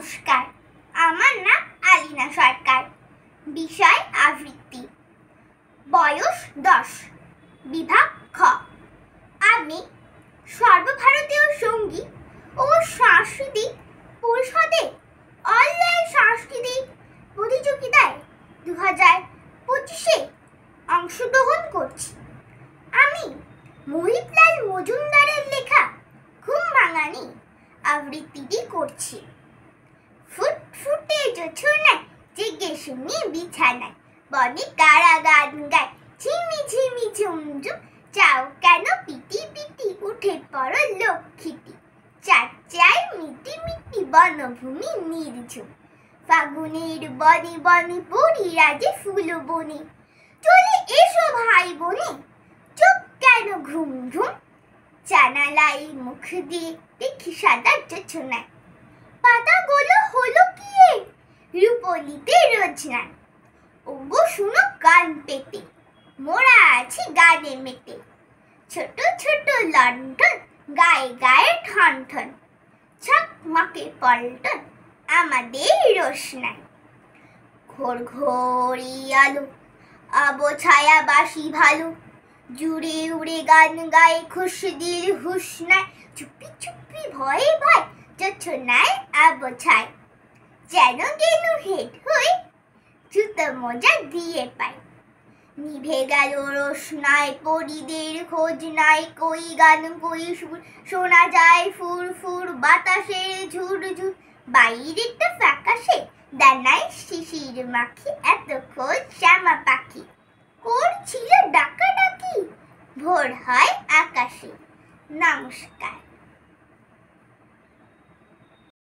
নমস্কার, আমার নাম আলিনা সরকার। বিষয় আবৃত্তি। বয়স 10, বিভাগ খ। আমি সর্বভারতীয় সঙ্গীত ও সাংস্কৃতিক পরিষদে অনলাইন সাংস্কৃতিক প্রতিযোগিতায় 2025-এ অংশগ্রহণ করছি। আমি মোহিতলাল মজুমদারের লেখা ঘুম ভাঙানি আবৃত্তিটি করছি। ফুটফুটে জোছনায় জেগে শুনি বিছানায়, বনে কারা গান গায় ঝিমি ঝিমি ঝুমঝুম। চাও কেন পিটি পিটি উঠে পড়ো লক্ষ্মীটি, চাই মিটি মিটি বনভূমি নির্ঝুম। ফাগুনের বনে বনে বড়ি রাজে ফুল বনে, চলে এসো ভাই বনে, চোখ কেন ঘুম ঘুম। জানালায় মুখ দিয়ে দেখি সাদা জোছনায়, পাতাগুলো হলো কি রূপলিতে রোজনায়। ওগো শুনো কান পেতে, মোরা আছি গানে মেতে, ছোট ছোট লণ্ঠন গায়ে গায়ে ঠন ঠন, ঝকমকে পল্টন আমাদের রোশনায়। ঘোর ঘোরি আলো আবছায়া বাসি ভালো, জুড়ে উড়ে গান গায়ে খুশদির হুসনায়। চুপি চুপি ভয়ে ভয় জোছনায় আবছায়, যেন গেল হেড হয়ে জুতো মোজা দিয়ে পায়। নিভে গেল রোশনায় পরিদের খোঁজ নাই, কই গান কই সুর শোনা যায় ফুর ফুর বাতাসের ঝুর ঝুর। বাইরেটা ফ্যাকাশে দানায় শিশির মাখি, এত খোঁজ শ্যামা পাখি করছিল ডাকাডাকি, ভোর হয় আকাশে। নমস্কার।